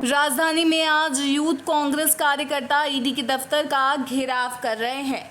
राजधानी में आज यूथ कांग्रेस कार्यकर्ता ईडी के दफ्तर का घेराव कर रहे हैं।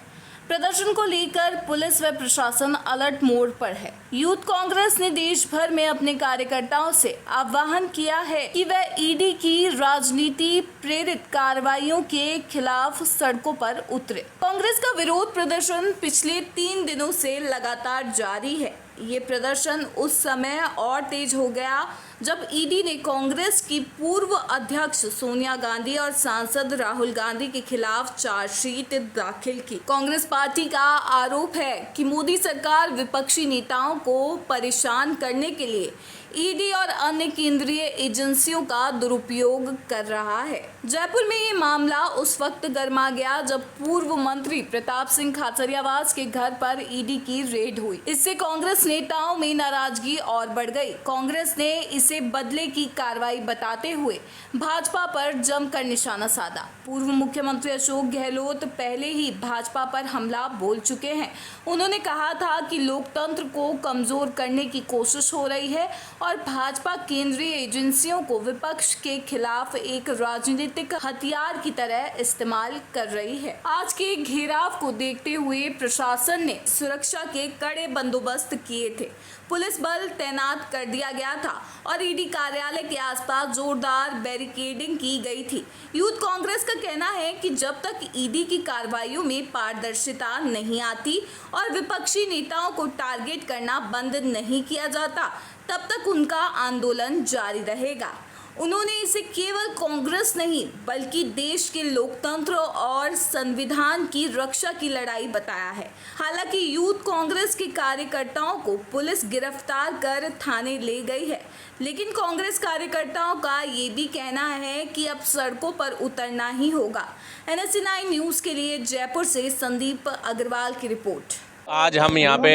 प्रदर्शन को लेकर पुलिस व प्रशासन अलर्ट मोड पर है। यूथ कांग्रेस ने देश भर में अपने कार्यकर्ताओं से आह्वान किया है कि वह ईडी की राजनीति प्रेरित कार्रवाइयों के खिलाफ सड़कों पर उतरे। कांग्रेस का विरोध प्रदर्शन पिछले 3 दिनों से लगातार जारी है। ये प्रदर्शन उस समय और तेज हो गया जब ईडी ने कांग्रेस की पूर्व अध्यक्ष सोनिया गांधी और सांसद राहुल गांधी के खिलाफ चार्जशीट दाखिल की। कांग्रेस पार्टी का आरोप है कि मोदी सरकार विपक्षी नेताओं को परेशान करने के लिए ईडी और अन्य केंद्रीय एजेंसियों का दुरुपयोग कर रहा है। जयपुर में ये मामला उस वक्त गर्मा गया जब पूर्व मंत्री प्रताप सिंह खाचरियावास के घर पर ईडी की रेड हुई। इससे कांग्रेस नेताओं में नाराजगी और बढ़ गई। कांग्रेस ने इसे बदले की कार्रवाई बताते हुए भाजपा पर जमकर निशाना साधा। पूर्व मुख्यमंत्री अशोक गहलोत पहले ही भाजपा पर हमला बोल चुके हैं। उन्होंने कहा था कि लोकतंत्र को कमजोर करने की कोशिश हो रही है और भाजपा केंद्रीय एजेंसियों को विपक्ष के खिलाफ एक राजनीतिक हथियार की तरह इस्तेमाल कर रही है। आज के घेराव को देखते हुए प्रशासन ने सुरक्षा के कड़े बंदोबस्त किए थे। पुलिस बल तैनात कर दिया गया था और ईडी कार्यालय के आसपास जोरदार बैरिकेडिंग की गई थी। यूथ कांग्रेस का कहना है कि जब तक ईडी की कार्रवाइयों में पारदर्शिता नहीं आती और विपक्षी नेताओं को टारगेट करना बंद नहीं किया जाता, तब तक उनका आंदोलन जारी रहेगा। उन्होंने इसे केवल कांग्रेस नहीं बल्कि देश के लोकतंत्र और संविधान की रक्षा की लड़ाई बताया है। हालांकि यूथ कांग्रेस के कार्यकर्ताओं को पुलिस गिरफ्तार कर थाने ले गई है, लेकिन कांग्रेस कार्यकर्ताओं का ये भी कहना है कि अब सड़कों पर उतरना ही होगा। NSE9 न्यूज़ के लिए जयपुर से संदीप अग्रवाल की रिपोर्ट। आज हम यहाँ पे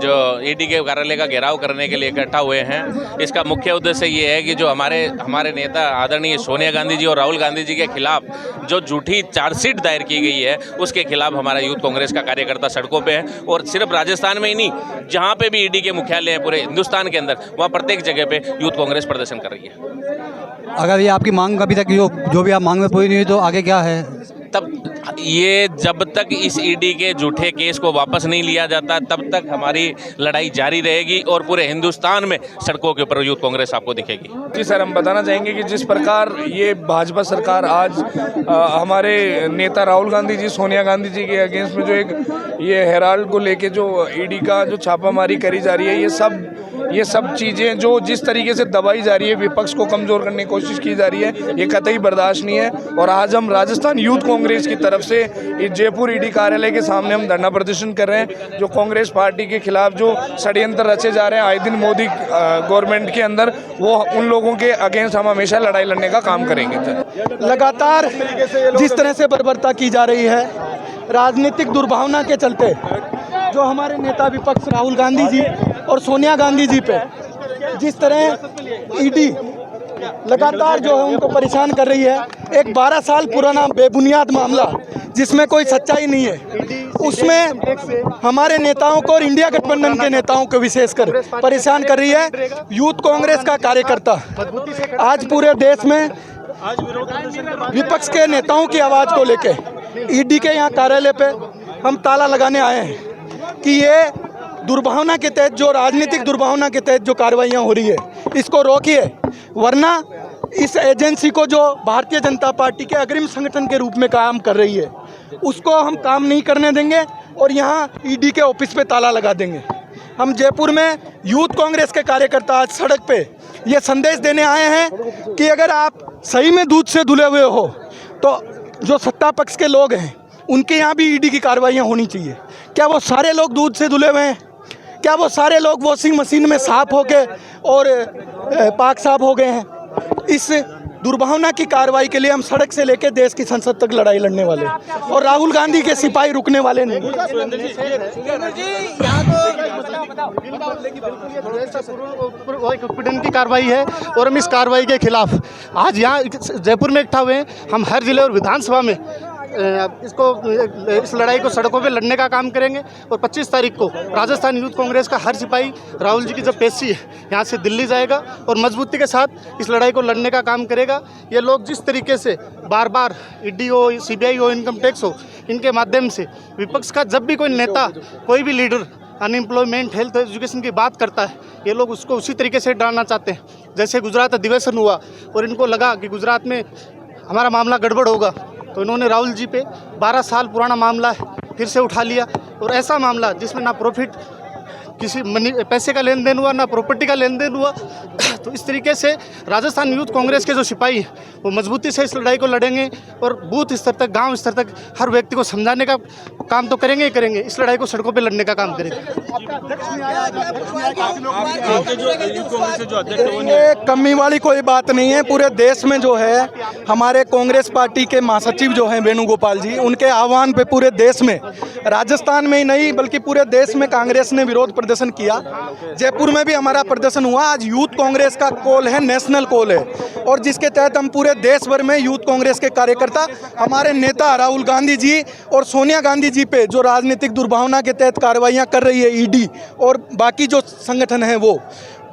जो ईडी के कार्यालय का घेराव करने के लिए इकट्ठा हुए हैं, इसका मुख्य उद्देश्य ये है कि जो हमारे नेता आदरणीय सोनिया गांधी जी और राहुल गांधी जी के खिलाफ जो झूठी चार्जशीट दायर की गई है, उसके खिलाफ हमारा यूथ कांग्रेस का कार्यकर्ता सड़कों पे है। और सिर्फ राजस्थान में ही नहीं, जहाँ पे भी ईडी के मुख्यालय है पूरे हिंदुस्तान के अंदर, वहाँ प्रत्येक जगह पे यूथ कांग्रेस प्रदर्शन कर रही है। अगर ये आपकी मांग अभी तक जो भी आप मांग में पूरी नहीं हुई तो आगे क्या है? तब ये जब तक इस ईडी के झूठे केस को वापस नहीं लिया जाता, तब तक हमारी लड़ाई जारी रहेगी और पूरे हिंदुस्तान में सड़कों के ऊपर यूथ कांग्रेस आपको दिखेगी। जी सर, हम बताना चाहेंगे कि जिस प्रकार ये भाजपा सरकार आज हमारे नेता राहुल गांधी जी, सोनिया गांधी जी के अगेंस्ट में जो एक ये हेराल्ड को लेके जो ईडी का जो छापामारी करी जा रही है, ये सब चीज़ें जो जिस तरीके से दबाई जा रही है, विपक्ष को कमज़ोर करने की कोशिश की जा रही है, ये कतई बर्दाश्त नहीं है। और आज हम राजस्थान यूथ कांग्रेस की तरफ से इस जयपुर ईडी कार्यालय के सामने हम धरना प्रदर्शन कर रहे हैं। जो कांग्रेस पार्टी के खिलाफ जो षड्यंत्र रचे जा रहे हैं आए दिन मोदी गवर्नमेंट के अंदर, वो उन लोगों के अगेंस्ट हम हमेशा लड़ाई लड़ने का काम करेंगे। लगातार जिस तरह से बर्बरता की जा रही है राजनीतिक दुर्भावना के चलते, जो हमारे नेता विपक्ष राहुल गांधी जी और सोनिया गांधी जी पे जिस तरह ईडी लगातार जो है उनको परेशान कर रही है, एक 12 साल पुराना बेबुनियाद मामला जिसमें कोई सच्चाई नहीं है, उसमें हमारे नेताओं को और इंडिया गठबंधन के नेताओं को विशेषकर परेशान कर रही है। यूथ कांग्रेस का कार्यकर्ता आज पूरे देश में विपक्ष के नेताओं की आवाज़ को लेके ईडी के यहाँ कार्यालय पे हम ताला लगाने आए हैं कि ये दुर्भावना के तहत, जो राजनीतिक दुर्भावना के तहत जो कार्रवाइयाँ हो रही है, इसको रोकिए, वरना इस एजेंसी को जो भारतीय जनता पार्टी के अग्रिम संगठन के रूप में काम कर रही है, उसको हम काम नहीं करने देंगे और यहाँ ईडी के ऑफिस पे ताला लगा देंगे। हम जयपुर में यूथ कांग्रेस के कार्यकर्ता आज सड़क पे ये संदेश देने आए हैं कि अगर आप सही में दूध से धुले हुए हो तो जो सत्ता पक्ष के लोग हैं उनके यहाँ भी ईडी की कार्रवाइयाँ होनी चाहिए। क्या वो सारे लोग दूध से धुले हुए हैं? क्या वो सारे लोग वॉशिंग मशीन में साफ हो गए और पाक साफ हो गए हैं? इस दुर्भावना की कार्रवाई के लिए हम सड़क से लेकर देश की संसद तक लड़ाई लड़ने वाले हैं और राहुल गांधी के सिपाही रुकने वाले नहीं। उत्पीड़न की कार्रवाई है और हम इस कार्रवाई के खिलाफ आज यहाँ जयपुर में इकट्ठा हुए हैं। हम हर जिले और विधानसभा में इस लड़ाई को सड़कों पे लड़ने का काम करेंगे। और 25 तारीख को राजस्थान यूथ कांग्रेस का हर सिपाही राहुल जी की जब पेशी है यहाँ से दिल्ली जाएगा और मजबूती के साथ इस लड़ाई को लड़ने का काम करेगा। ये लोग जिस तरीके से बार बार ईडी हो, सीबीआई हो, इनकम टैक्स हो, इनके माध्यम से विपक्ष का जब भी कोई नेता, कोई भी लीडर अनएम्प्लॉयमेंट, हेल्थ, एजुकेशन की बात करता है, ये लोग उसको उसी तरीके से डालना चाहते हैं। जैसे गुजरात अधिवेशन हुआ और इनको लगा कि गुजरात में हमारा मामला गड़बड़ होगा, तो इन्होंने राहुल जी पे 12 साल पुराना मामला है फिर से उठा लिया। और ऐसा मामला जिसमें ना प्रॉफिट, किसी पैसे का लेन देन हुआ, ना प्रॉपर्टी का लेन देन हुआ। तो इस तरीके से राजस्थान यूथ कांग्रेस के जो सिपाही हैं वो मजबूती से इस लड़ाई को लड़ेंगे और बूथ स्तर तक, गांव स्तर तक हर व्यक्ति को समझाने का काम तो करेंगे ही करेंगे, इस लड़ाई को सड़कों पे लड़ने का काम करेंगे। ये कमी वाली कोई बात नहीं है। पूरे देश में जो है हमारे कांग्रेस पार्टी के महासचिव जो हैं वेणुगोपाल जी, उनके आह्वान पे पूरे देश में, राजस्थान में ही नहीं बल्कि पूरे देश में कांग्रेस ने विरोध प्रदर्शन किया। जयपुर में भी हमारा प्रदर्शन हुआ। आज यूथ कांग्रेस का कॉल है, नेशनल कॉल है, और जिसके तहत हम पूरे देश भर में यूथ कांग्रेस के कार्यकर्ता, हमारे नेता राहुल गांधी जी और सोनिया गांधी जी पे जो राजनीतिक दुर्भावना के तहत कार्रवाइयाँ कर रही है ईडी और बाकी जो संगठन हैं वो,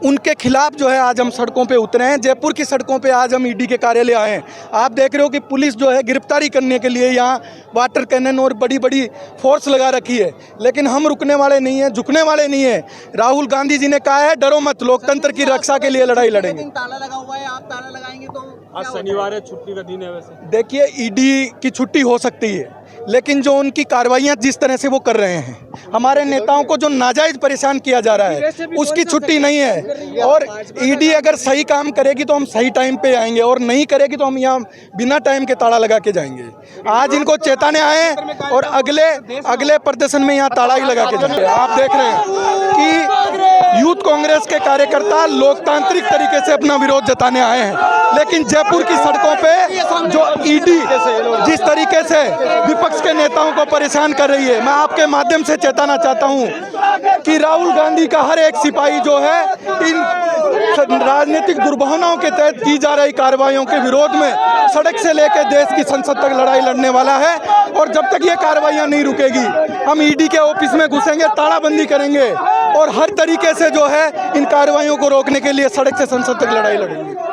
उनके खिलाफ जो है आज हम सड़कों पे उतरे हैं। जयपुर की सड़कों पे आज हम ईडी के कार्यालय आए हैं। आप देख रहे हो कि पुलिस जो है गिरफ्तारी करने के लिए यहाँ वाटर कैनन और बड़ी बड़ी फोर्स लगा रखी है, लेकिन हम रुकने वाले नहीं हैं, झुकने वाले नहीं हैं। राहुल गांधी जी ने कहा है डरो मत, लोकतंत्र की रक्षा के लिए लड़ाई लड़ेंगे। ताला लगा हुआ है, आप ताला लगाएंगे तो आज शनिवार है, छुट्टी का दिन है। वैसे देखिए, ईडी की छुट्टी हो सकती है, लेकिन जो उनकी कार्रवाइयाँ जिस तरह से वो कर रहे हैं, हमारे नेताओं को जो नाजायज परेशान किया जा रहा है, उसकी छुट्टी नहीं है। और ईडी अगर सही काम करेगी तो हम सही टाइम पे आएंगे, और नहीं करेगी तो हम यहाँ बिना टाइम के ताला लगा के जाएंगे। आज इनको चेताने आए और अगले प्रदर्शन में यहाँ ताला ही लगा के जाएंगे। आप देख रहे हैं कि यूथ कांग्रेस के कार्यकर्ता लोकतांत्रिक तरीके से अपना विरोध जताने आए हैं, लेकिन जयपुर की सड़कों पे जो ईडी जिस तरीके से विपक्ष के नेताओं को परेशान कर रही है, मैं आपके माध्यम से चेताना चाहता हूं कि राहुल गांधी का हर एक सिपाही जो है इन राजनीतिक दुर्भावनाओं के तहत की जा रही कार्रवाइयों के विरोध में सड़क से लेकर देश की संसद तक लड़ाई लड़ने वाला है। और जब तक ये कार्रवाइयां नहीं रुकेगी, हम ईडी के ऑफिस में घुसेंगे, तालाबंदी करेंगे और हर तरीके से जो है इन कार्रवाइयों को रोकने के लिए सड़क से संसद तक लड़ाई लड़ेंगे।